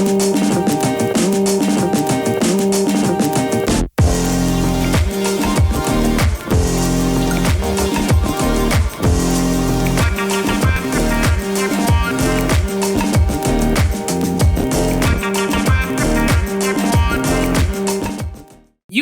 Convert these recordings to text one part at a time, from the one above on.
You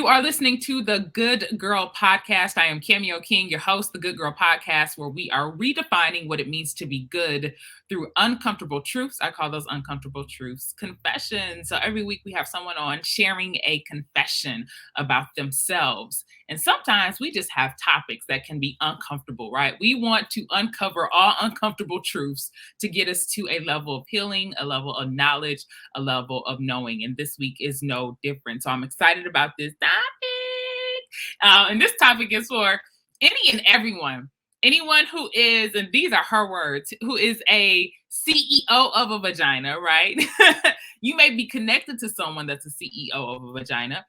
are listening to the Good Girl Podcast. I am Cameo King, your host, the Good Girl Podcast, where we are redefining what it means to be good through uncomfortable truths. I call those uncomfortable truths confessions. So every week we have someone on sharing a confession about themselves. And sometimes we just have topics that can be uncomfortable, right? We want to uncover all uncomfortable truths to get us to a level of healing, a level of knowledge, a level of knowing. And this week is no different. So I'm excited about this topic. And this topic is for any and everyone. Anyone who is, and these are her words, who is a CEO of a vagina, right? You may be connected to someone that's a CEO of a vagina.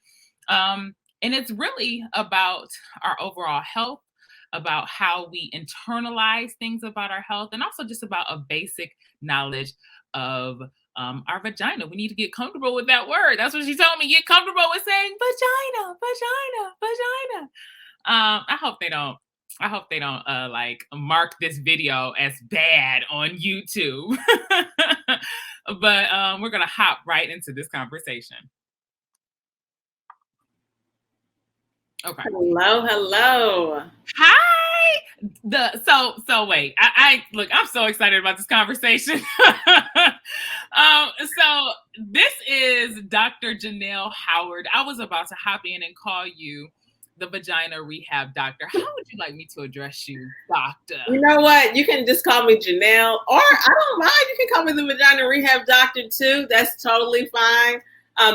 And it's really about our overall health, about how we internalize things about our health, and also just about a basic knowledge of our vagina. We need to get comfortable with that word. That's what she told me. Get comfortable with saying vagina, vagina, vagina. I hope they don't like mark this video as bad on YouTube. But we're gonna hop right into this conversation. Okay. Hello. Hi. So wait. I look. I'm so excited about this conversation. So this is Dr. Janelle Howell. I was about to hop in and call you the Vagina Rehab Doctor. How would you like me to address you, Doctor? You know what? You can just call me Janelle, or I don't mind. You can call me the Vagina Rehab Doctor too. That's totally fine.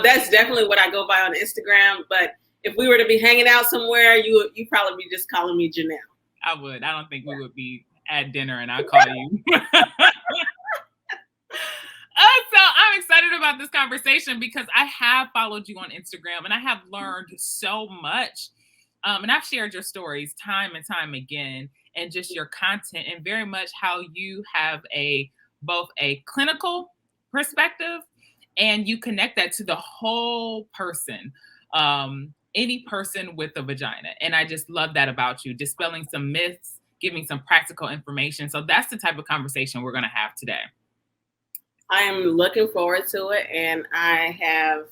That's definitely what I go by on Instagram. But if we were to be hanging out somewhere, you'd probably be just calling me Janelle. I would. I don't think we would be at dinner and I'll call you. So I'm excited about this conversation because I have followed you on Instagram and I have learned so much. And I've shared your stories time and time again, and just your content, and very much how you have both a clinical perspective and you connect that to the whole person. Any person with a vagina. And I just love that about you, dispelling some myths, giving some practical information. So that's the type of conversation we're going to have today. I am looking forward to it. And I have,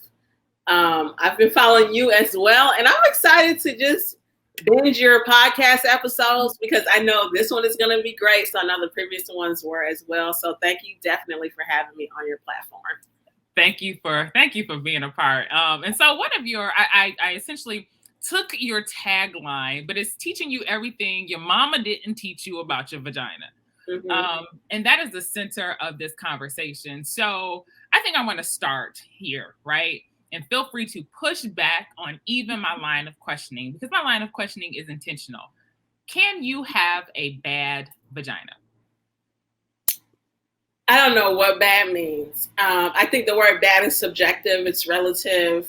I've been following you as well. And I'm excited to just binge your podcast episodes because I know this one is going to be great. So I know the previous ones were as well. So thank you definitely for having me on your platform. Thank you for being a part. And so one of I essentially took your tagline, but it's teaching you everything your mama didn't teach you about your vagina. Mm-hmm. And that is the center of this conversation. So I think I want to start here, right? And feel free to push back on even my line of questioning, because my line of questioning is intentional. Can you have a bad vagina? I don't know what bad means. I think the word bad is subjective. It's relative.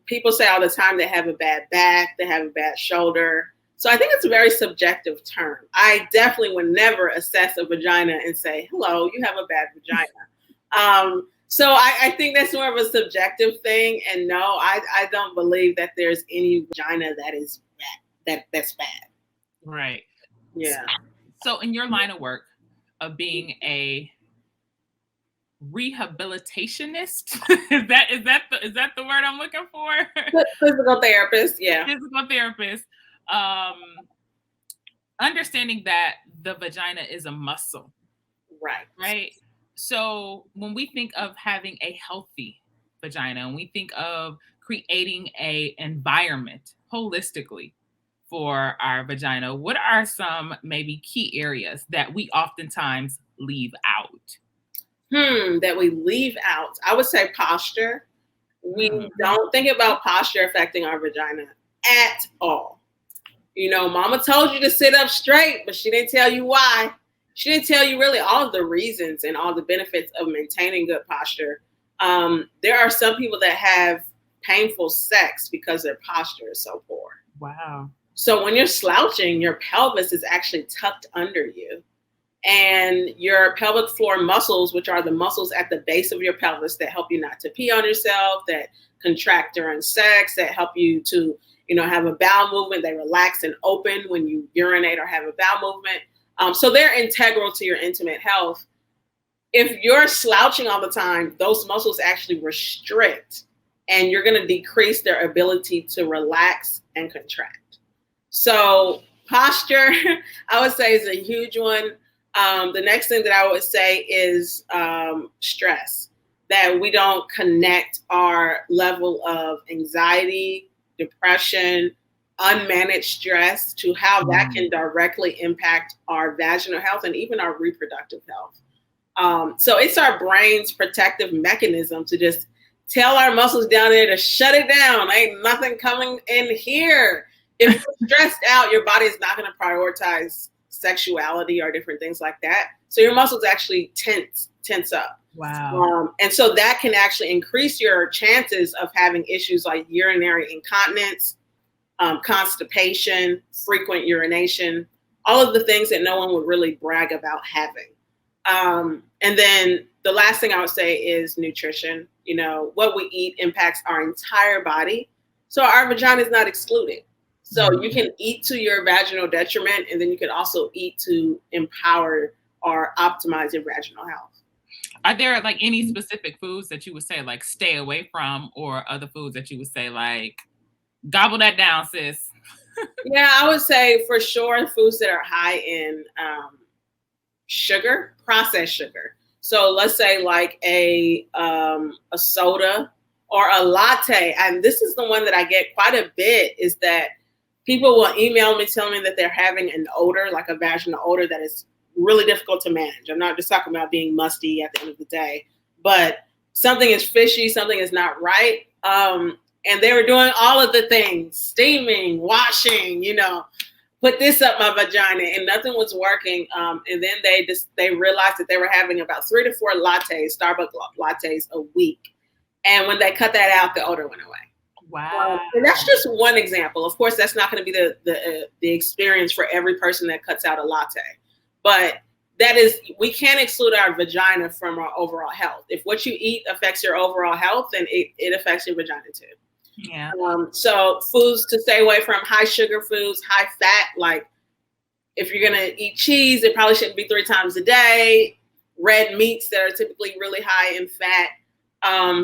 People say all the time they have a bad back, they have a bad shoulder. So I think it's a very subjective term. I definitely would never assess a vagina and say, hello, you have a bad vagina. So I think that's more of a subjective thing. And no, I don't believe that there's any vagina that is bad, that's bad. Right. Yeah. So in your line of work, of being a rehabilitationist, is that the word I'm looking for? Physical therapist, yeah. Physical therapist. Understanding that the vagina is a muscle. Right. So when we think of having a healthy vagina, and we think of creating an environment holistically for our vagina, what are some maybe key areas that we oftentimes leave out? That we leave out. I would say posture. We don't think about posture affecting our vagina at all. You know, mama told you to sit up straight, but she didn't tell you why. She didn't tell you really all of the reasons and all the benefits of maintaining good posture. There are some people that have painful sex because their posture is so poor. Wow. So when you're slouching, your pelvis is actually tucked under you. and your pelvic floor muscles, which are the muscles at the base of your pelvis that help you not to pee on yourself, that contract during sex, that help you to, have a bowel movement. They relax and open when you urinate or have a bowel movement. So they're integral to your intimate health. If you're slouching all the time, those muscles actually restrict, and you're going to decrease their ability to relax and contract. So posture, I would say, is a huge one. The next thing that I would say is stress, that we don't connect our level of anxiety, depression, unmanaged stress to how that can directly impact our vaginal health and even our reproductive health. So it's our brain's protective mechanism to just tell our muscles down there to shut it down. Ain't nothing coming in here. If you're stressed out, your body is not going to prioritize sexuality or different things like that. So your muscles actually tense up. Wow. And so that can actually increase your chances of having issues like urinary incontinence, constipation, frequent urination, all of the things that no one would really brag about having. And then the last thing I would say is nutrition. What we eat impacts our entire body. So our vagina is not excluded. So you can eat to your vaginal detriment, and then you can also eat to empower or optimize your vaginal health. Are there like any specific foods that you would say like stay away from, or other foods that you would say like gobble that down, sis? Yeah, I would say for sure foods that are high in sugar, processed sugar. So let's say like a soda or a latte. And this is the one that I get quite a bit, is that people will email me telling me that they're having an odor, like a vaginal odor, that is really difficult to manage. I'm not just talking about being musty at the end of the day, but something is fishy, something is not right. And they were doing all of the things, steaming, washing, put this up my vagina, and nothing was working. And then they realized that they were having about 3 to 4 lattes, Starbucks lattes a week. And when they cut that out, the odor went away. Wow. And that's just one example. Of course, that's not going to be the experience for every person that cuts out a latte. But we can't exclude our vagina from our overall health. If what you eat affects your overall health, then it affects your vagina too. Yeah. So foods to stay away from: high sugar foods, high fat. Like if you're going to eat cheese, it probably shouldn't be 3 times a day. Red meats that are typically really high in fat,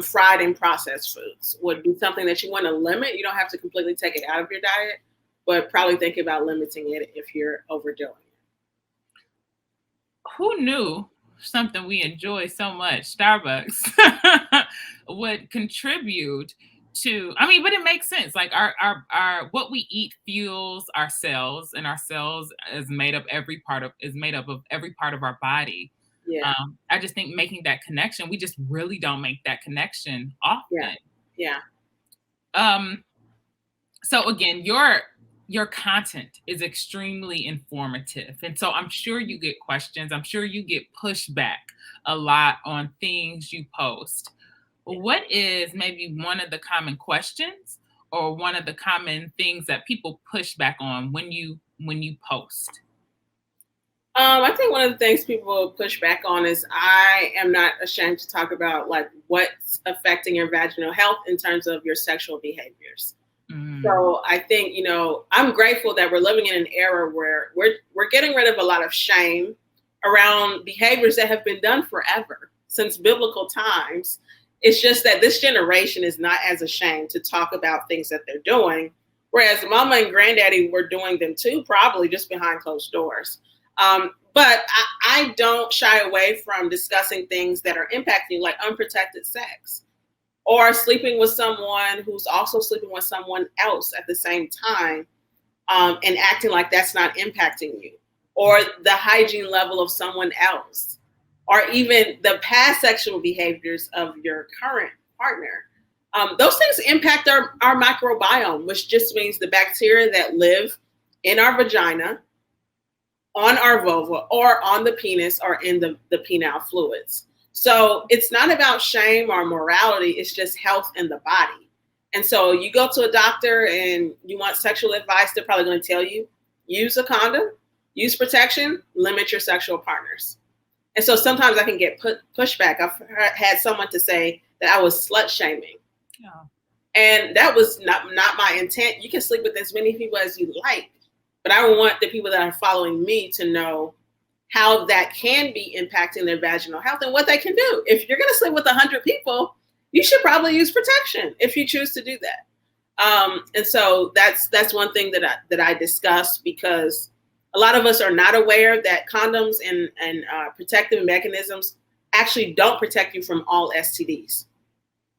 fried and processed foods would be something that you want to limit. You don't have to completely take it out of your diet, but probably think about limiting it if you're overdoing it. Who knew something we enjoy so much, Starbucks, would contribute to, but it makes sense. Like our what we eat fuels our cells, and our cells is made up of every part of our body. Yeah. I just think making that connection, we just really don't make that connection often. Yeah. So again, your content is extremely informative. And so I'm sure you get questions. I'm sure you get pushback a lot on things you post. What is maybe one of the common questions or one of the common things that people push back on when you post? I think one of the things people push back on is I am not ashamed to talk about like what's affecting your vaginal health in terms of your sexual behaviors. So I think, I'm grateful that we're living in an era where we're getting rid of a lot of shame around behaviors that have been done forever, since biblical times. It's just that this generation is not as ashamed to talk about things that they're doing, whereas mama and granddaddy were doing them too, probably just behind closed doors. But I don't shy away from discussing things that are impacting, like unprotected sex, or sleeping with someone who's also sleeping with someone else at the same time, and acting like that's not impacting you, or the hygiene level of someone else, or even the past sexual behaviors of your current partner. Those things impact our microbiome, which just means the bacteria that live in our vagina, on our vulva, or on the penis, or in the penile fluids. So it's not about shame or morality, it's just health in the body. And so you go to a doctor and you want sexual advice, they're probably going to tell you, use a condom, use protection, limit your sexual partners. And so sometimes I can get pushback. I've had someone to say that I was slut shaming. Yeah. And that was not my intent. You can sleep with as many people as you like, but I want the people that are following me to know how that can be impacting their vaginal health and what they can do. If you're going to sleep with 100 people, you should probably use protection if you choose to do that. And so that's one thing that I discuss, because a lot of us are not aware that condoms and protective mechanisms actually don't protect you from all STDs.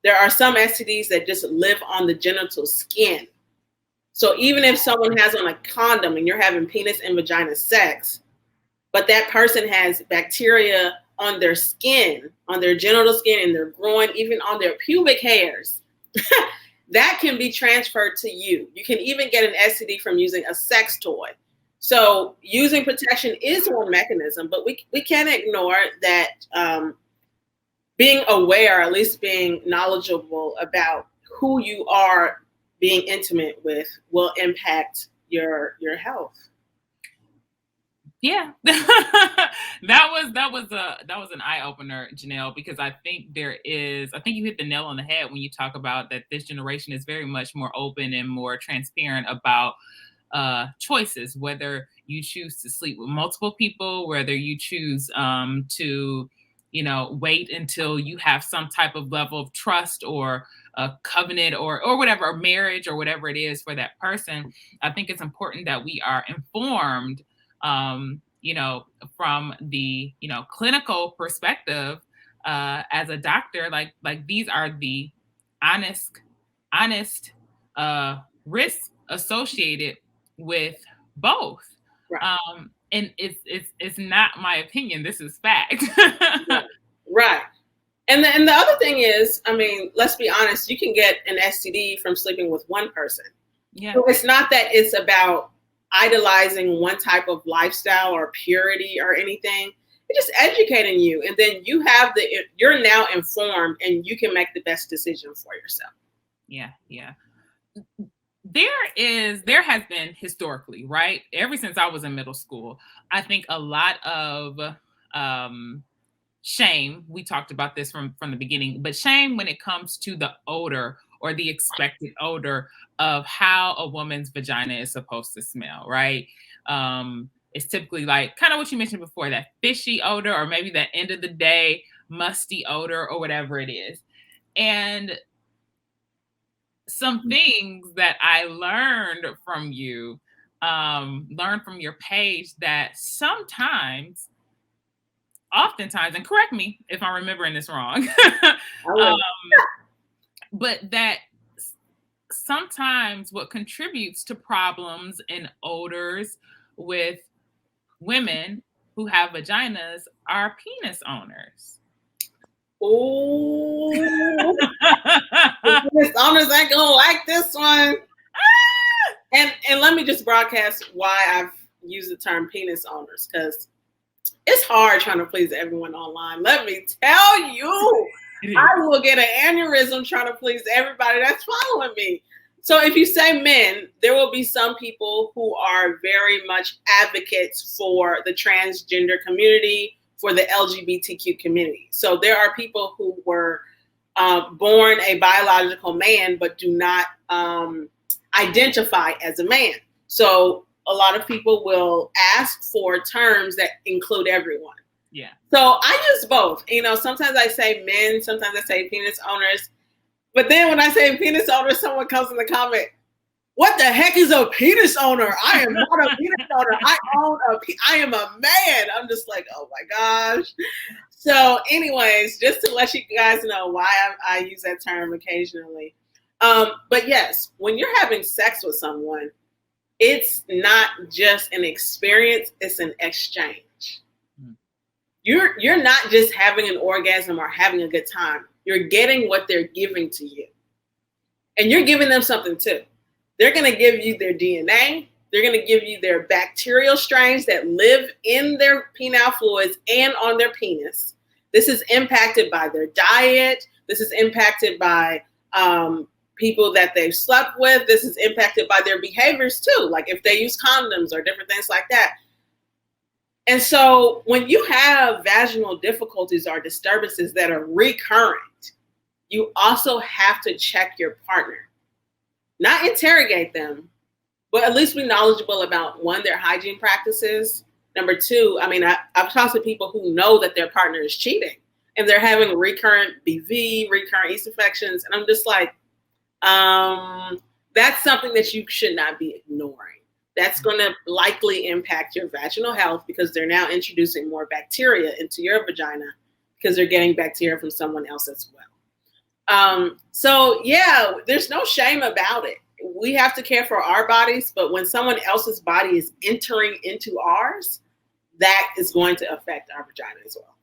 There are some STDs that just live on the genital skin. So even if someone has on a condom and you're having penis and vagina sex, but that person has bacteria on their skin, on their genital skin, and their groin, even on their pubic hairs, that can be transferred to you. You can even get an STD from using a sex toy. So using protection is one mechanism, but we can't ignore that being aware, at least being knowledgeable about who you are being intimate with, will impact your health. Yeah, that was an eye opener, Janelle, because I think you hit the nail on the head when you talk about that this generation is very much more open and more transparent about choices, whether you choose to sleep with multiple people, whether you choose to wait until you have some type of level of trust or a covenant or whatever, a marriage or whatever it is for that person. I think it's important that we are informed, from the, clinical perspective, as a doctor, like these are the honest risks associated with both. Right. And it's not my opinion. This is fact. Right. And the other thing is, I mean, let's be honest, you can get an STD from sleeping with one person. Yeah. So it's not that it's about idolizing one type of lifestyle or purity or anything. It's just educating you. And then you're now informed and you can make the best decision for yourself. Yeah. Yeah. There has been historically, right? Ever since I was in middle school, I think a lot of shame. We talked about this from the beginning, but shame when it comes to the odor or the expected odor of how a woman's vagina is supposed to smell, right? It's typically like kind of what you mentioned before, that fishy odor, or maybe that end of the day musty odor, or whatever it is. And some things that I learned from you, learned from your page, that oftentimes, and correct me if I'm remembering this wrong, but that sometimes what contributes to problems and odors with women who have vaginas are penis owners. Oh, penis owners ain't gonna like this one. And let me just broadcast why I've used the term penis owners, because it's hard trying to please everyone online. Let me tell you, I will get an aneurysm trying to please everybody that's following me. So if you say men, there will be some people who are very much advocates for the transgender community, for the LGBTQ community. So there are people who were born a biological man, but do not identify as a man. So a lot of people will ask for terms that include everyone. Yeah. So I use both. Sometimes I say men, sometimes I say penis owners. But then when I say penis owner, someone comes in the comment, what the heck is a penis owner? I am not a penis owner. I am a man. I'm just like, oh my gosh. So anyways, just to let you guys know why I use that term occasionally. But yes, when you're having sex with someone, it's not just an experience, it's an exchange. You're not just having an orgasm or having a good time. You're getting what they're giving to you. And you're giving them something too. They're going to give you their DNA. They're going to give you their bacterial strains that live in their penile fluids and on their penis. This is impacted by their diet. This is impacted by people that they've slept with. This is impacted by their behaviors too. Like if they use condoms or different things like that. And so when you have vaginal difficulties or disturbances that are recurrent, you also have to check your partner. Not interrogate them, but at least be knowledgeable about, one, their hygiene practices. Number two, I mean, I've talked to people who know that their partner is cheating and they're having recurrent BV, recurrent yeast infections. And I'm just like, that's something that you should not be ignoring. That's going to likely impact your vaginal health because they're now introducing more bacteria into your vagina because they're getting bacteria from someone else as well. So yeah, there's no shame about it. We have to care for our bodies, but when someone else's body is entering into ours, that is going to affect our vagina as well.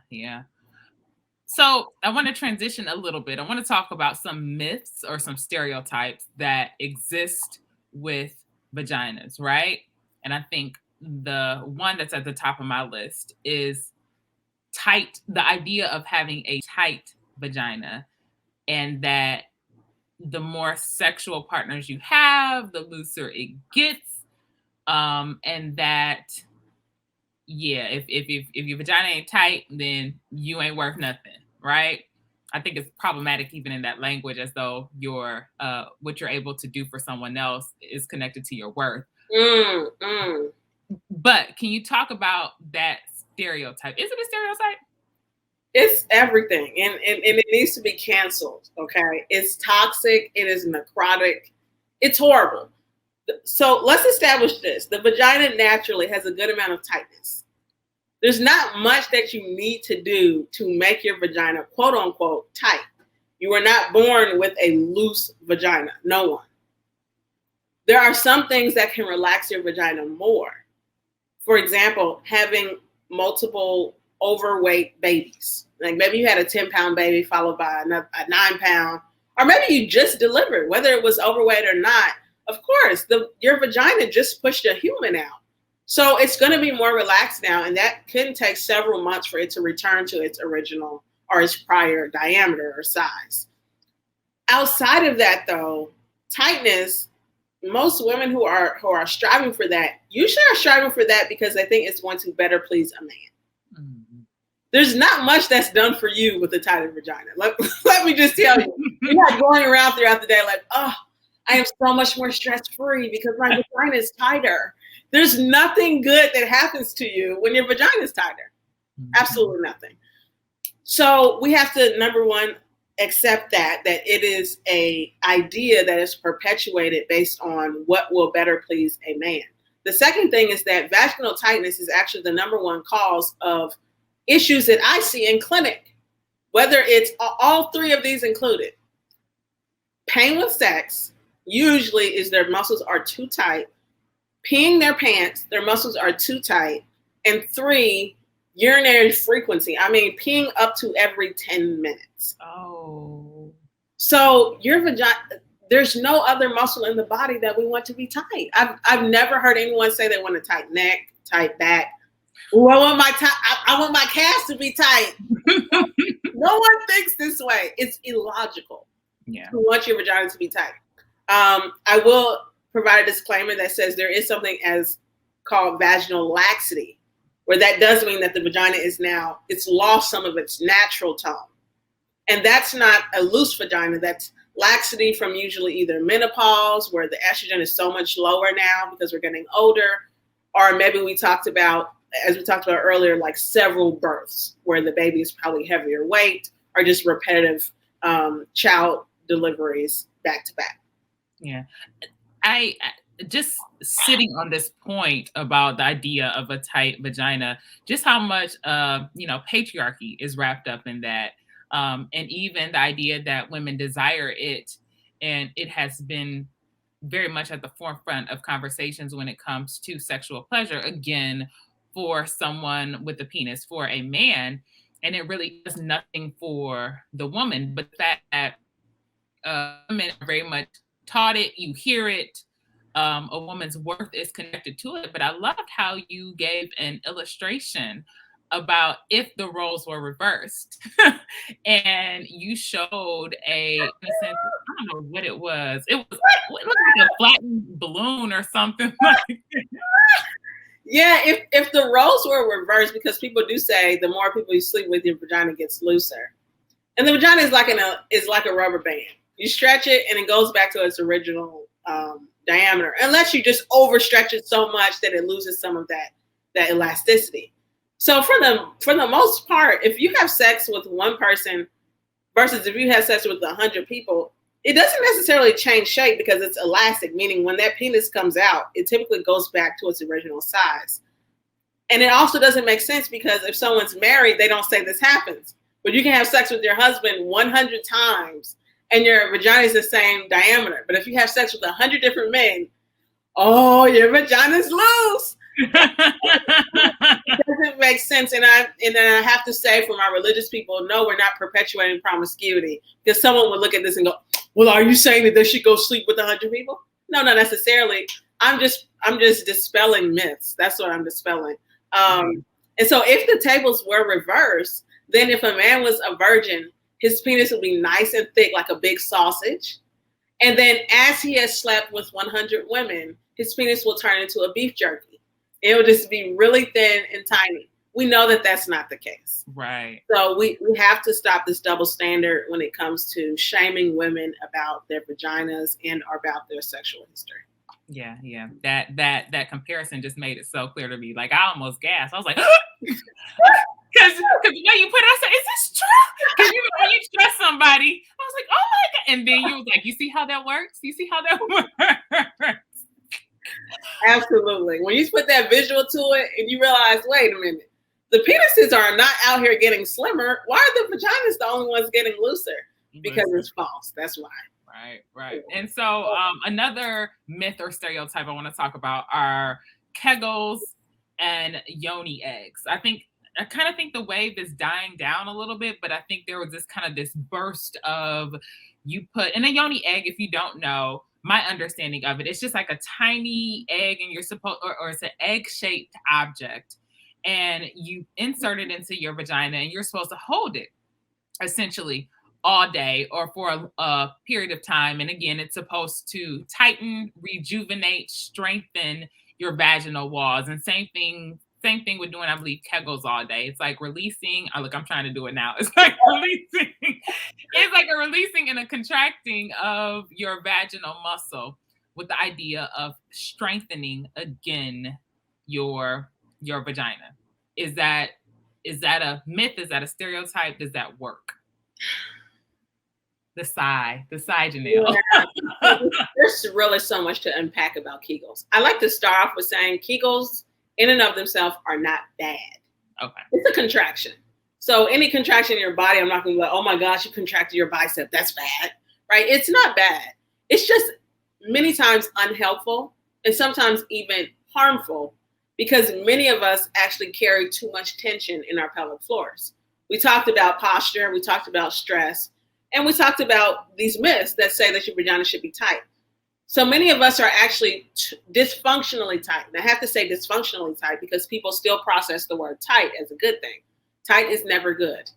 Yeah. So I want to transition a little bit. I want to talk about some myths or some stereotypes that exist with vaginas, right? And I think the one that's at the top of my list is the idea of having a tight vagina, and that the more sexual partners you have, the looser it gets. And that, yeah, if your vagina ain't tight, then you ain't worth nothing, right? I think it's problematic even in that language, as though your what you're able to do for someone else is connected to your worth. But can you talk about that stereotype? Is it a stereotype? It's everything, and it needs to be canceled. Okay, it's toxic. It is necrotic. It's horrible. So let's establish this: the vagina naturally has a good amount of tightness. There's not much that you need to do to make your vagina, quote unquote, tight. You are not born with a loose vagina. No one. There are some things that can relax your vagina more. For example, having multiple overweight babies. Like maybe you had a 10-pound baby followed by a 9-pound, or maybe you just delivered, whether it was overweight or not. Of course, your vagina just pushed a human out. So it's going to be more relaxed now, and that can take several months for it to return to its original or its prior diameter or size. Outside of that, though, tightness, most women who are striving for that usually are striving for that because they think it's going to better please a man. There's not much that's done for you with a tighter vagina. Let me just tell you, you're not going around throughout the day like, oh, I am so much more stress-free because my vagina is tighter. There's nothing good that happens to you when your vagina is tighter. Absolutely nothing. So we have to, number one, accept that it is a idea that is perpetuated based on what will better please a man. The second thing is that vaginal tightness is actually the number one cause of issues that I see in clinic, whether it's all three of these included. Pain with sex usually is their muscles are too tight. Peeing their pants, their muscles are too tight. And 3, urinary frequency. I mean, peeing up to every 10 minutes. Oh. So your vagina, there's no other muscle in the body that we want to be tight. I've never heard anyone say they want a tight neck, tight back. Ooh, I want my calves to be tight. No one thinks this way. It's illogical. Yeah. You want your vagina to be tight. I will provide a disclaimer that says there is something as called vaginal laxity, where that does mean that the vagina it's lost some of its natural tone. And that's not a loose vagina. That's laxity from usually either menopause, where the estrogen is so much lower now because we're getting older, or maybe we talked about, as we talked about earlier, like several births where the baby is probably heavier weight, or just repetitive child deliveries back to back. Yeah. I just sitting on this point about the idea of a tight vagina, just how much patriarchy is wrapped up in that. And even the idea that women desire it, and it has been very much at the forefront of conversations when it comes to sexual pleasure, again, for someone with a penis, for a man. And it really does nothing for the woman, but that women are very much taught it, you hear it, a woman's worth is connected to it. But I loved how you gave an illustration about if the roles were reversed. And you showed in a sense, I don't know what it was. It looked like a flattened balloon or something like that. Yeah, if the roles were reversed, because people do say the more people you sleep with, your vagina gets looser. And the vagina is like a rubber band. You stretch it and it goes back to its original diameter, unless you just overstretch it so much that it loses some of that elasticity. So for the most part, if you have sex with one person versus if you have sex with 100 people, it doesn't necessarily change shape because it's elastic, meaning when that penis comes out, it typically goes back to its original size. And it also doesn't make sense because if someone's married, they don't say this happens. But you can have sex with your husband 100 times and your vagina is the same diameter. But if you have sex with 100 different men, oh, your vagina's loose. It doesn't make sense. And then I have to say, for my religious people, no, we're not perpetuating promiscuity, because someone would look at this and go, well, are you saying that they should go sleep with 100 people? No, not necessarily. I'm just dispelling myths. That's what I'm dispelling. And so if the tables were reversed, then if a man was a virgin, his penis would be nice and thick like a big sausage. And then as he has slept with 100 women, his penis will turn into a beef jerky. It will just be really thin and tiny. We know that that's not the case. Right. So we have to stop this double standard when it comes to shaming women about their vaginas and or about their sexual history. Yeah. That comparison just made it so clear to me. Like, I almost gasped. I was like, because the way you put it, I said, is this true? Because when you trust somebody, I was like, oh my God. And then you was like, you see how that works? You see how that works? Absolutely. When you put that visual to it and you realize, wait a minute, the penises are not out here getting slimmer. Why are the vaginas the only ones getting looser? Because it's false. That's why. Right. And so another myth or stereotype I want to talk about are kegels and yoni eggs. I kind of think the wave is dying down a little bit, but I think there was this burst of, you put in a yoni egg, if you don't know, my understanding of it, it's just like a tiny egg, and you're supposed, or it's an egg-shaped object, and you insert it into your vagina, and you're supposed to hold it essentially all day or for a period of time. And again, it's supposed to tighten, rejuvenate, strengthen your vaginal walls. And same thing with doing, I believe, kegels all day. It's like releasing. Oh, look, I'm trying to do it now. It's like releasing. It's like a releasing and a contracting of your vaginal muscle, with the idea of strengthening again your vagina. Is that a myth? Is that a stereotype? Does that work? The sigh, Janelle. Yeah. There's really so much to unpack about kegels. I like to start off with saying kegels in and of themselves are not bad. Okay. It's a contraction. So any contraction in your body, I'm not going to be like, oh my gosh, you contracted your bicep. That's bad, right? It's not bad. It's just many times unhelpful and sometimes even harmful, because many of us actually carry too much tension in our pelvic floors. We talked about posture. We talked about stress. And we talked about these myths that say that your vagina should be tight. So many of us are actually dysfunctionally tight. And I have to say dysfunctionally tight because people still process the word tight as a good thing. Tight is never good.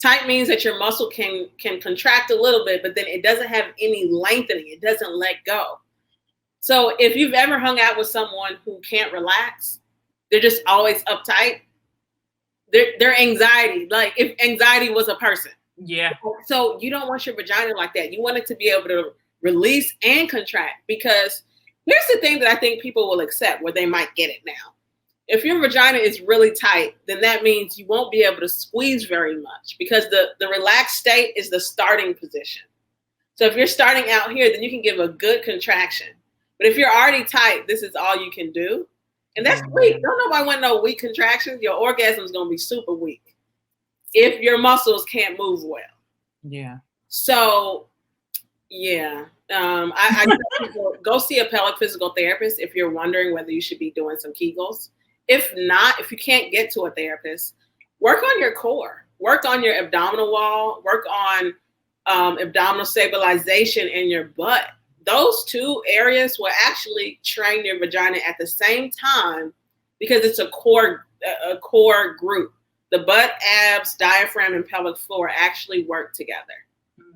Tight means that your muscle can contract a little bit, but then it doesn't have any lengthening. It doesn't let go. So if you've ever hung out with someone who can't relax, they're just always uptight. They're anxiety. Like if anxiety was a person. Yeah. So you don't want your vagina like that. You want it to be able to release and contract, because here's the thing that I think people will accept where they might get it now. If your vagina is really tight, then that means you won't be able to squeeze very much, because the relaxed state is the starting position. So if you're starting out here, then you can give a good contraction. But if you're already tight, this is all you can do. And that's weak. Don't nobody want no weak contractions. Your orgasm is going to be super weak if your muscles can't move well. Yeah. So, yeah. I tell people, go see a pelvic physical therapist if you're wondering whether you should be doing some kegels. If not, if you can't get to a therapist, work on your core. Work on your abdominal wall. Work on abdominal stabilization in your butt. Those two areas will actually train your vagina at the same time, because it's a core group. The butt, abs, diaphragm, and pelvic floor actually work together.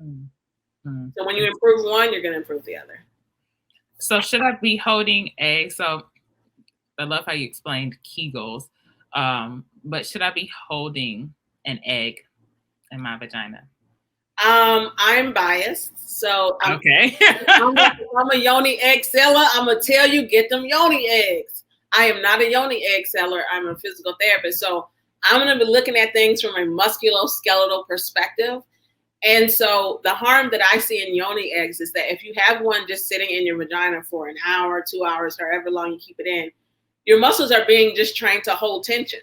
Mm-hmm. So when you improve one, you're going to improve the other. So should I be holding so I love how you explained kegels. But should I be holding an egg in my vagina? I'm biased, so Okay. I'm a yoni egg seller. I'm gonna tell you, get them yoni eggs. I am not a yoni egg seller. I'm a physical therapist, so I'm gonna be looking at things from a musculoskeletal perspective. And so the harm that I see in yoni eggs is that if you have one just sitting in your vagina for an hour, 2 hours, however long you keep it in, your muscles are being just trained to hold tension.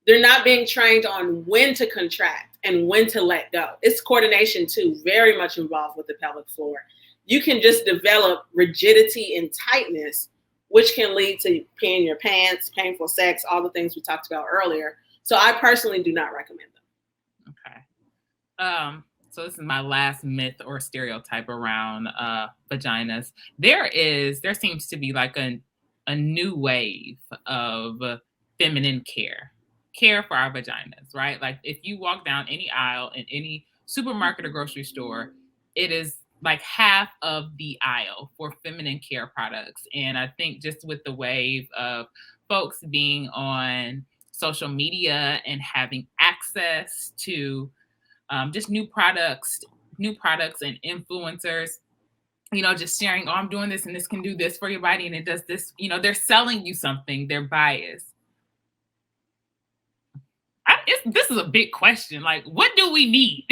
They're not being trained on when to contract and when to let go. It's coordination too, very much involved with the pelvic floor. You can just develop rigidity and tightness, which can lead to peeing your pants, painful sex, all the things we talked about earlier. So I personally do not recommend them. Okay. So this is my last myth or stereotype around vaginas. There seems to be like a new wave of feminine care for our vaginas, right? Like if you walk down any aisle in any supermarket or grocery store, it is like half of the aisle for feminine care products. And I think just with the wave of folks being on social media and having access to just new products and influencers, just sharing, oh, I'm doing this and this can do this for your body and it does this, they're selling you something, they're biased. This is a big question. Like, what do we need?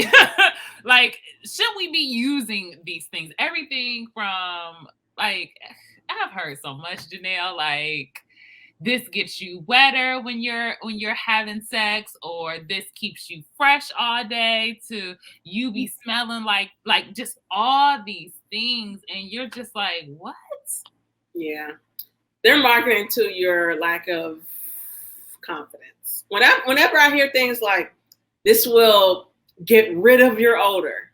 Like, should we be using these things? Everything from, like, I've heard so much, Janelle, like, this gets you wetter when you're having sex, or this keeps you fresh all day, to you be smelling like just all these things, and you're just like, what? Yeah. They're marketing to your lack of confidence. Whenever I hear things like, this will get rid of your odor.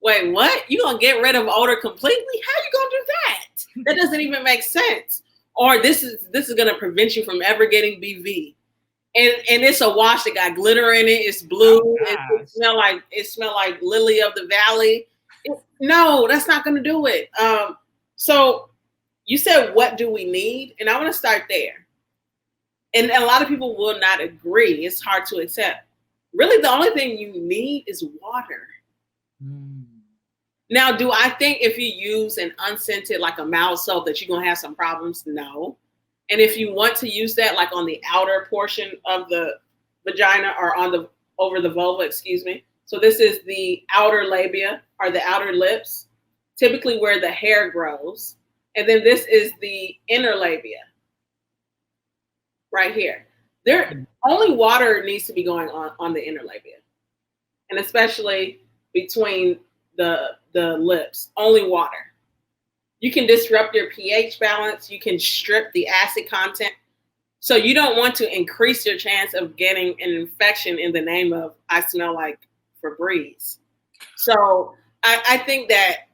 Wait, what? You gonna get rid of odor completely? How you gonna do that? That doesn't even make sense. Or this is gonna prevent you from ever getting BV. And it's a wash that got glitter in it. It's blue. Oh, it smell like lily of the valley. No, that's not gonna do it. So you said, what do we need? And I want to start there. And a lot of people will not agree. It's hard to accept. Really, the only thing you need is water. Now, do I think if you use an unscented, like a mild soap, that you're going to have some problems? No. And if you want to use that, like on the outer portion of the vagina or over the vulva, excuse me. So this is the outer labia or the outer lips, typically where the hair grows. And then this is the inner labia right here. Only water needs to be going on the inner labia, and especially between the lips. Only water. You can disrupt your pH balance. You can strip the acid content. So you don't want to increase your chance of getting an infection in the name of, I smell like Febreze. So I think that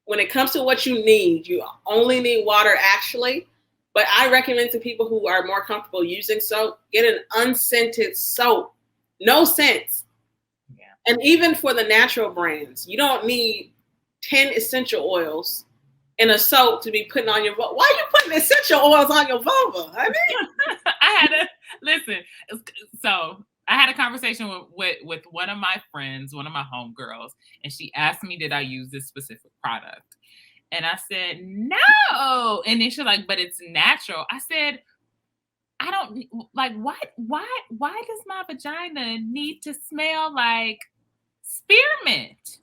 when it comes to what you need, you only need water actually. But I recommend to people who are more comfortable using soap, get an unscented soap. No scents. Yeah. And even for the natural brands, you don't need 10 essential oils in a soap to be putting on your vulva. Why are you putting essential oils on your vulva? I mean, So I had a conversation with one of my friends, one of my homegirls, and she asked me, did I use this specific product? And I said, no. And then she's like, but it's natural. I said, I don't like, why does my vagina need to smell like spearmint?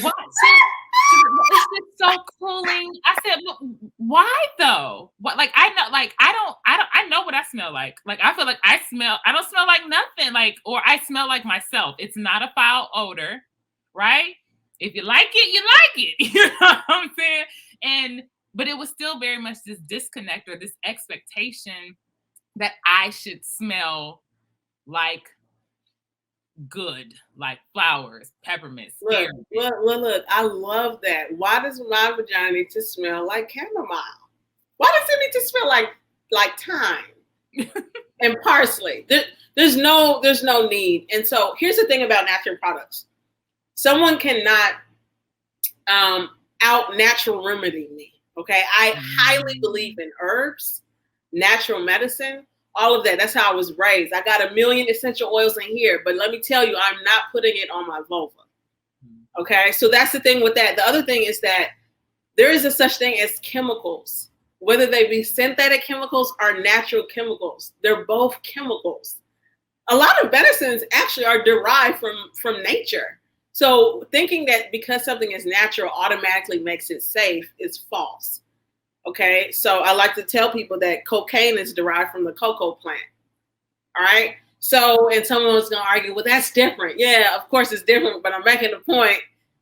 What? It's just so cooling. I said, look, why though? What? Like, I know what I smell like. Like, I feel like I don't smell like nothing. Like, or I smell like myself. It's not a foul odor, right? If you like it, you like it. You know what I'm saying? But it was still very much this disconnect or this expectation that I should smell like good, like flowers, peppermint. Look, I love that. Why does my vagina need to smell like chamomile? Why does it need to smell like thyme and parsley? There's no need. And so here's the thing about natural products. Someone cannot out natural remedy me. Okay. I highly believe in herbs. natural medicine, all of that. That's how I was raised. I got a million essential oils in here, but let me tell you, I'm not putting it on my vulva. Okay, so that's the thing with that. The other thing is that there is a such thing as chemicals, whether they be synthetic chemicals or natural chemicals. They're both chemicals. A lot of medicines actually are derived from nature. So thinking that because something is natural automatically makes it safe is false. Okay, so I like to tell people that cocaine is derived from the cocoa plant. All right. So, and someone was going to argue, well, that's different. Yeah, of course it's different, but I'm making the point.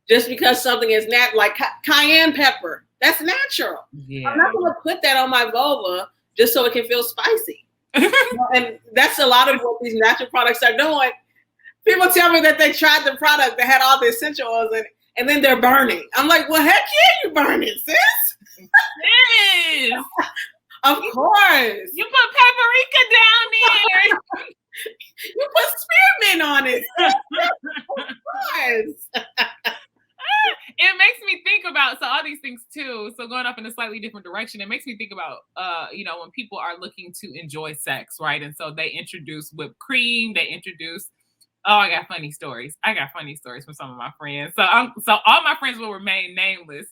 Just because something is like cayenne pepper, that's natural. Yeah. I'm not going to put that on my vulva just so it can feel spicy. And that's a lot of what these natural products are doing. People tell me that they tried the product that had all the essential oils in it, and then they're burning. I'm like, well, heck yeah, you burn it, sis. Yes. Of course. You put paprika down there. You put spearmint on it. Of course. It makes me think about all these things too. So going up in a slightly different direction, it makes me think about when people are looking to enjoy sex, right? And so they introduce whipped cream, they introduce I got funny stories. I got funny stories from some of my friends. So all my friends will remain nameless.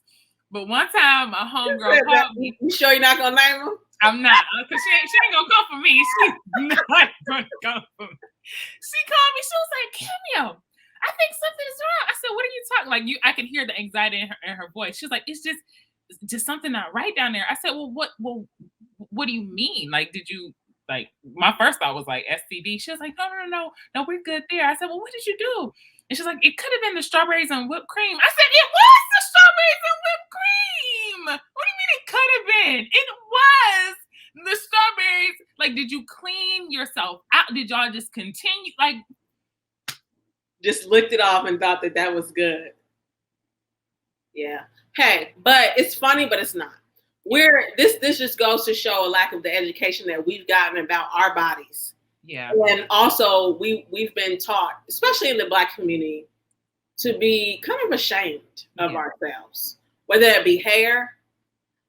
But one time a homegirl called me. You sure you're not gonna name them? I'm not, because she ain't gonna come for me. She's not gonna come for me. She called me. She was like, Cameo, I think something is wrong. I said, what are you talking? Like I can hear the anxiety in her voice. She's like, it's just something not right down there. I said, well, what do you mean? Like, did you my first thought was like STD. She was like, no, we're good there. I said, well, what did you do? And she's like, it could have been the strawberries and whipped cream. I said, it was the strawberries and whipped cream. What do you mean it could have been? It was the strawberries. Like, did you clean yourself out? Did y'all just continue? Like, just licked it off and thought that was good. Yeah. Hey, but it's funny, but it's not. This just goes to show a lack of the education that we've gotten about our bodies. Yeah. And also we've been taught, especially in the Black community, to be kind of ashamed of ourselves, whether it be hair.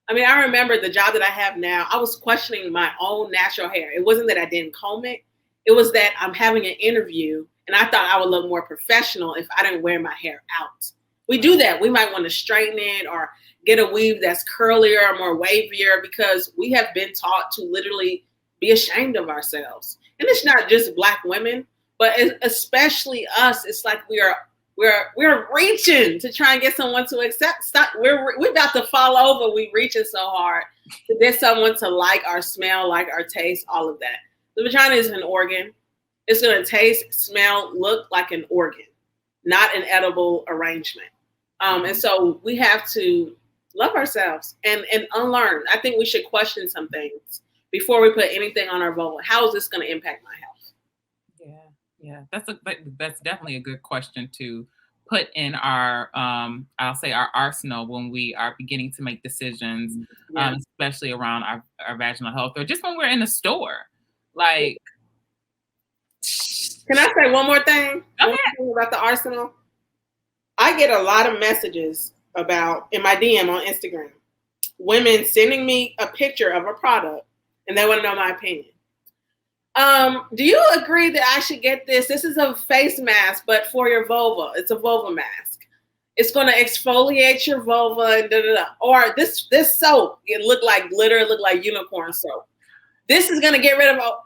I mean, I remember the job that I have now, I was questioning my own natural hair. It wasn't that I didn't comb it. It was that I'm having an interview and I thought I would look more professional if I didn't wear my hair out. We do that. We might want to straighten it or get a weave that's curlier or more wavier because we have been taught to literally be ashamed of ourselves. And it's not just Black women, but especially us. It's like we're reaching to try and get someone to accept. Stop. We're about to fall over. We reaching so hard to get someone to like our smell, like our taste, all of that. The vagina is an organ. It's going to taste, smell, look like an organ, not an edible arrangement. And so we have to love ourselves and unlearn. I think we should question some things before we put anything on our vulva. How is this going to impact my health? Yeah. That's definitely a good question to put in our, I'll say our arsenal when we are beginning to make decisions, especially around our vaginal health or just when we're in the store. Like, can I say one more thing? Okay. One more thing about the arsenal? I get a lot of messages about in my DM on Instagram, women sending me a picture of a product and they want to know my opinion. Do you agree that I should get this? This is a face mask, but for your vulva. It's a vulva mask. It's going to exfoliate your vulva and da-da-da. Or this soap, it looked like glitter, it looked like unicorn soap. This is going to get rid of all.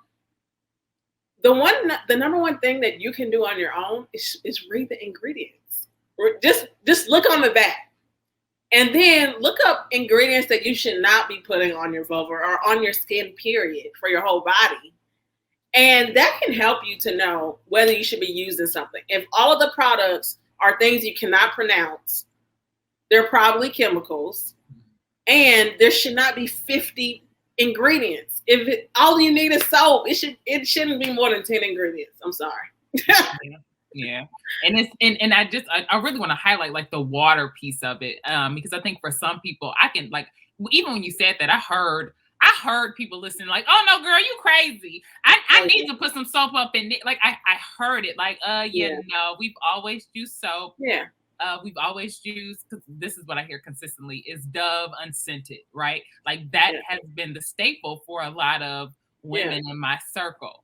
The number one thing that you can do on your own is read the ingredients. Just look on the back. And then look up ingredients that you should not be putting on your vulva or on your skin, period, for your whole body. And that can help you to know whether you should be using something. If all of the products are things you cannot pronounce, they're probably chemicals. And there should not be 50 ingredients. If all you need is soap, it shouldn't be more than 10 ingredients. I'm sorry. Yeah. And I really want to highlight like the water piece of it. Because I think for some people I can even when you said that, I heard people listening like, oh no, girl, you crazy. I need to put some soap up in it. Like I heard it like, no, we've always used soap. Yeah. we've always used, because this is what I hear consistently, is Dove unscented, right? Like that Yeah. has been the staple for a lot of Yeah. women in my circle.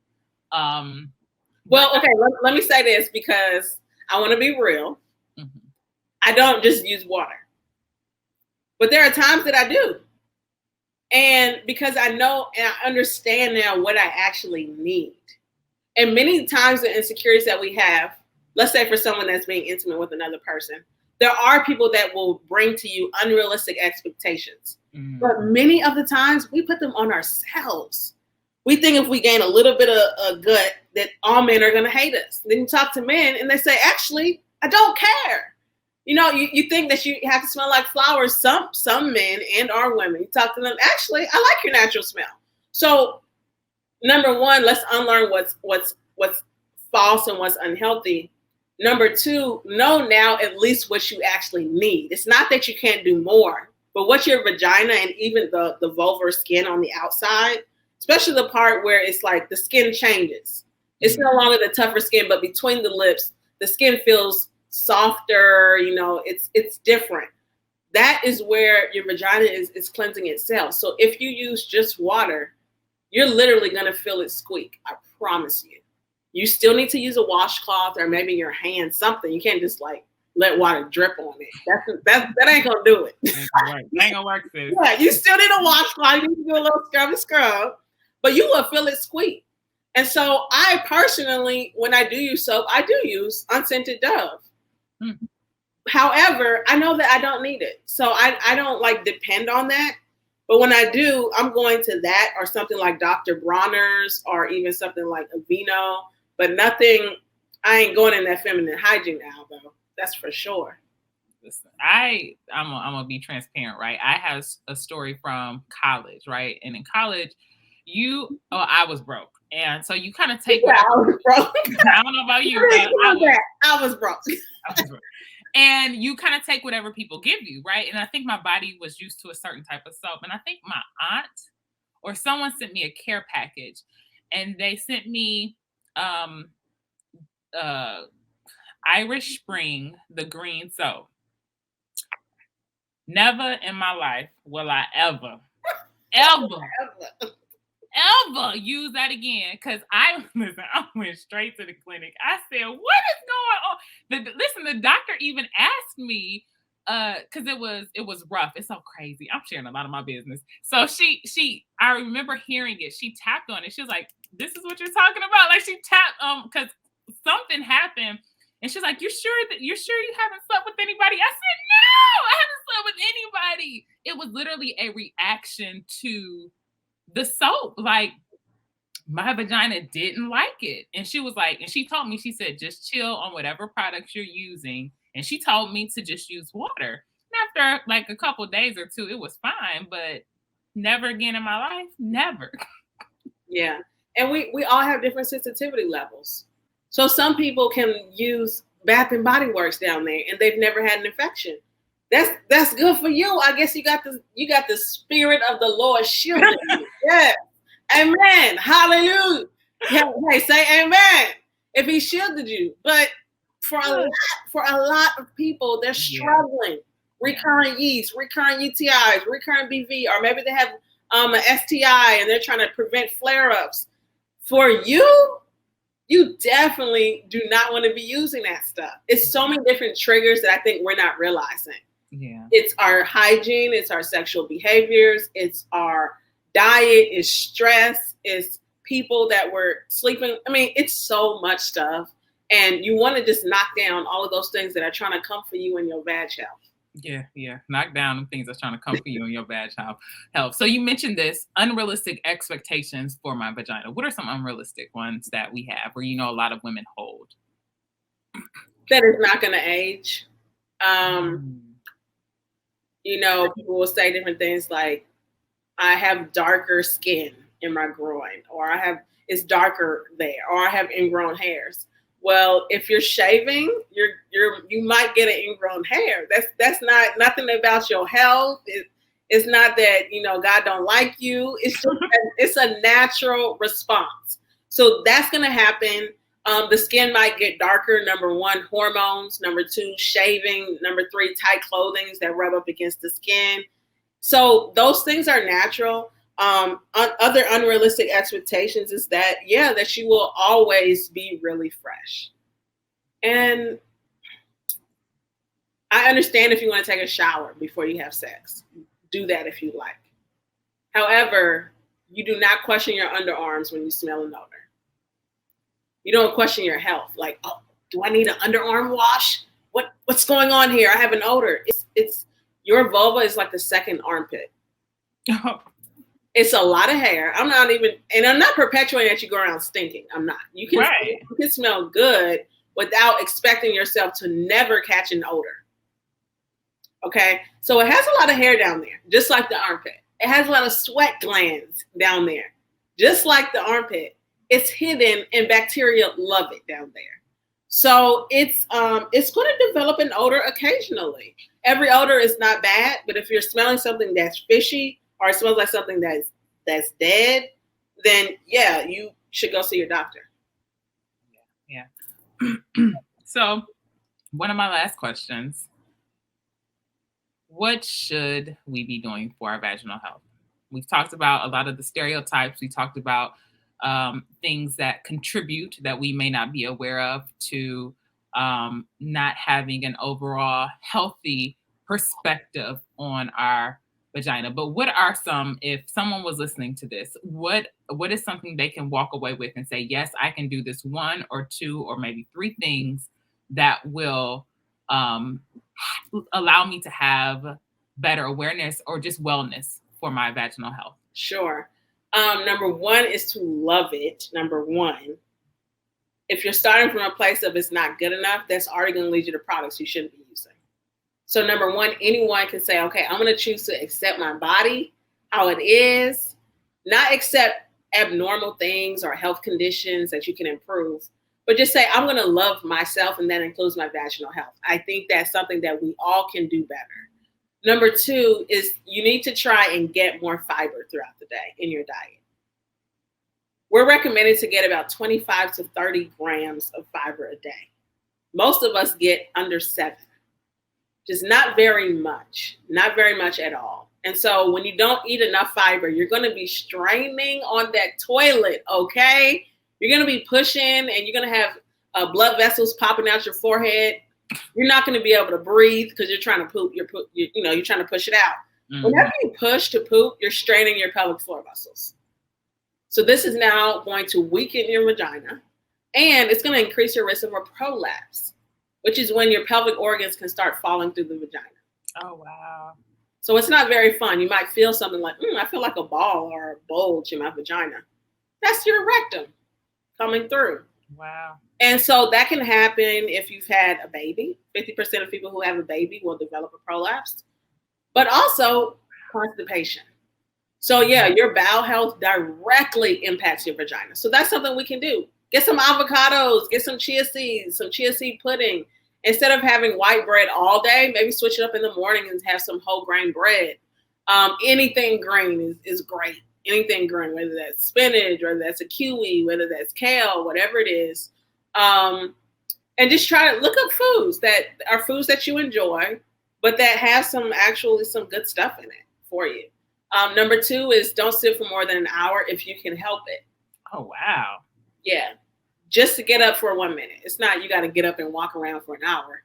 Um, but Well, okay, let me say this because I want to be real. Mhm. I don't just use water, but there are times that I do. And because I know and I understand now what I actually need. And many times the insecurities that we have, let's say for someone that's being intimate with another person, there are people that will bring to you unrealistic expectations. But many of the times we put them on ourselves. We think if we gain a little bit of a gut that all men are going to hate us. Then you talk to men and they say, actually, I don't care. You know, you think that you have to smell like flowers. Some men and our women, you talk to them, actually, I like your natural smell. So number one, let's unlearn what's false and what's unhealthy. Number two, know now at least what you actually need. It's not that you can't do more, but what your vagina and even the vulvar skin on the outside, especially the part where it's like the skin changes. It's no longer the tougher skin, but between the lips, the skin feels softer, you know, it's different. That is where your vagina is cleansing itself. So if you use just water, you're literally going to feel it squeak. I promise you. You still need to use a washcloth or maybe your hand, something. You can't just like let water drip on it. That ain't going to do it. Ain't gonna work, sis. Yeah, you still need a washcloth. You need to do a little scrub, but you will feel it squeak. And so I personally, when I do use soap, I do use unscented Dove. Mm-hmm. However, I know that I don't need it. So I don't like depend on that. But when I do, I'm going to that or something like Dr. Bronner's or even something like Aveeno. But nothing, I ain't going in that feminine hygiene now, though. That's for sure. Listen, I'm gonna be transparent, right? I have a story from college, right? And in college, I was broke. And so you kind of take I was broke. I don't know about you, but I was broke. And you kind of take whatever people give you, right? And I think my body was used to a certain type of soap. And I think my aunt or someone sent me a care package, and they sent me Irish Spring, the green soap. Never in my life will I ever use that again. Because I went straight to the clinic. I said, what is going on? Listen, the doctor even asked me, because it was rough. It's so crazy. I'm sharing a lot of my business. So I remember hearing it. She tapped on it. She was like, this is what you're talking about? Like she tapped, because something happened. And she's like, you're sure you haven't slept with anybody? I said, no, I haven't slept with anybody. It was literally a reaction to the soap. Like my vagina didn't like it. And she was like, and she told me, she said, just chill on whatever products you're using. And she told me to just use water. And after like a couple days or two, it was fine, but never again in my life. Never. Yeah. And we all have different sensitivity levels. So some people can use Bath and Body Works down there and they've never had an infection. That's good for you. I guess you got the spirit of the Lord shielding you. Yeah. Amen. Hallelujah. Yeah, hey, say amen. If he shielded you. But for a lot of people, they're struggling. Recurrent yeast, recurrent UTIs, recurrent BV, or maybe they have an STI and they're trying to prevent flare-ups. For you, you definitely do not want to be using that stuff. It's so many different triggers that I think we're not realizing. Yeah. It's our hygiene, it's our sexual behaviors, it's our diet, it's stress, it's people that were sleeping. I mean, it's so much stuff. And you want to just knock down all of those things that are trying to come for you in your bad health. Yeah. Knock down the things that's trying to come for you in your bad health. So you mentioned this unrealistic expectations for my vagina. What are some unrealistic ones that we have where a lot of women hold? That is not going to age. People will say different things like, I have darker skin in my groin, or it's darker there, or I have ingrown hairs. Well, if you're shaving, you might get an ingrown hair. That's not nothing about your health. It's not that God don't like you. It's just it's a natural response. So that's gonna happen. The skin might get darker. Number one, hormones. Number two, shaving. Number three, tight clothing that rub up against the skin. So those things are natural. Other unrealistic expectations is that, yeah, that you will always be really fresh. And I understand if you want to take a shower before you have sex. Do that if you like. However, you do not question your underarms when you smell an odor. You don't question your health. Like, oh, do I need an underarm wash? What's going on here? I have an odor. It's your vulva is like the second armpit. It's a lot of hair. I'm not perpetuating that you go around stinking. I'm not. You can smell good without expecting yourself to never catch an odor. Okay, so it has a lot of hair down there, just like the armpit. It has a lot of sweat glands down there, just like the armpit. It's hidden, and bacteria love it down there. So it's going to develop an odor occasionally. Every odor is not bad, but if you're smelling something that's fishy or it smells like something that's dead, then yeah, you should go see your doctor. Yeah. So, one of my last questions. What should we be doing for our vaginal health? We've talked about a lot of the stereotypes. We talked about things that contribute that we may not be aware of to not having an overall healthy perspective on our vagina. But what are some, if someone was listening to this, what is something they can walk away with and say, yes, I can do this one or two or maybe three things that will allow me to have better awareness or just wellness for my vaginal health? Sure. Number one is to love it. Number one, if you're starting from a place of it's not good enough, that's already going to lead you to products you shouldn't be using. So number one, anyone can say, okay, I'm going to choose to accept my body, how it is, not accept abnormal things or health conditions that you can improve, but just say, I'm going to love myself, and that includes my vaginal health. I think that's something that we all can do better. Number two is you need to try and get more fiber throughout the day in your diet. We're recommended to get about 25 to 30 grams of fiber a day. Most of us get under 7, just not very much at all. And so when you don't eat enough fiber, you're going to be straining on that toilet, okay? You're going to be pushing, and you're going to have blood vessels popping out your forehead. You're not going to be able to breathe because you're trying to poop. You're trying to push it out. Mm-hmm. Whenever you push to poop, you're straining your pelvic floor muscles. So this is now going to weaken your vagina, and it's going to increase your risk of a prolapse, which is when your pelvic organs can start falling through the vagina. Oh, wow. So it's not very fun. You might feel something like, I feel like a ball or a bulge in my vagina. That's your rectum coming through. Wow. And so that can happen if you've had a baby. 50% of people who have a baby will develop a prolapse, but also constipation. So yeah, your bowel health directly impacts your vagina. So that's something we can do. Get some avocados, get some chia seeds, some chia seed pudding. Instead of having white bread all day, maybe switch it up in the morning and have some whole grain bread. Anything green is great. Anything green, whether that's spinach, whether that's a kiwi, whether that's kale, whatever it is. And just try to look up foods that are foods that you enjoy, but that have some good stuff in it for you. Number two is don't sit for more than an hour if you can help it. Oh, wow. Yeah. Just to get up for 1 minute. It's not you got to get up and walk around for an hour.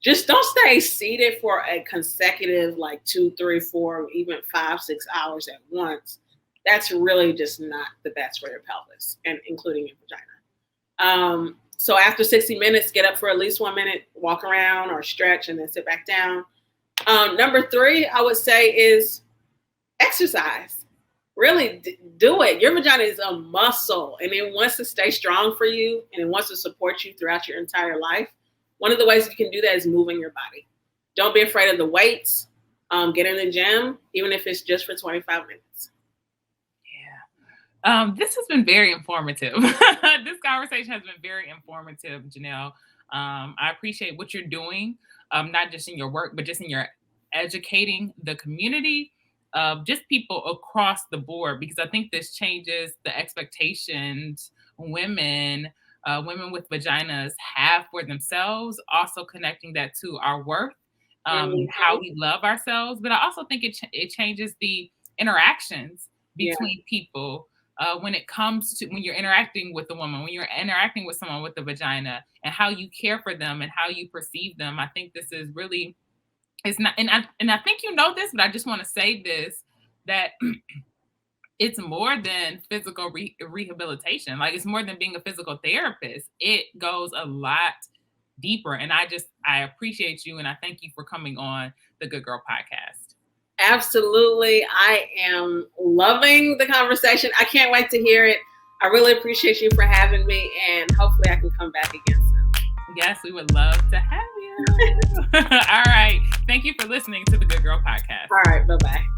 Just don't stay seated for a consecutive 2, 3, 4, even 5, 6 hours at once. That's really just not the best for your pelvis, and including your vagina. So after 60 minutes, get up for at least 1 minute, walk around or stretch, and then sit back down. Number 3, I would say, is exercise. Really do it. Your vagina is a muscle, and it wants to stay strong for you, and it wants to support you throughout your entire life. One of the ways you can do that is moving your body. Don't be afraid of the weights. Get in the gym, even if it's just for 25 minutes. Yeah. This has been very informative. This conversation has been very informative, Janelle. I appreciate what you're doing, not just in your work, but just in your educating the community of just people across the board, because I think this changes the expectations women women with vaginas have for themselves, also connecting that to our worth, how we love ourselves. But I also think it changes the interactions Yeah. between people when it comes to when you're interacting with a woman, when you're interacting with someone with a vagina, and how you care for them and how you perceive them. I think this is really, it's not, and I think you know this, but I just want to say this, that it's more than physical rehabilitation. Like, it's more than being a physical therapist. It goes a lot deeper. And I appreciate you, and I thank you for coming on the Good Girl podcast. Absolutely. I am loving the conversation. I can't wait to hear it. I really appreciate you for having me, and hopefully I can come back again soon. Yes, we would love to have you. All right. Thank you for listening to the Good Girl podcast. All right. Bye-bye.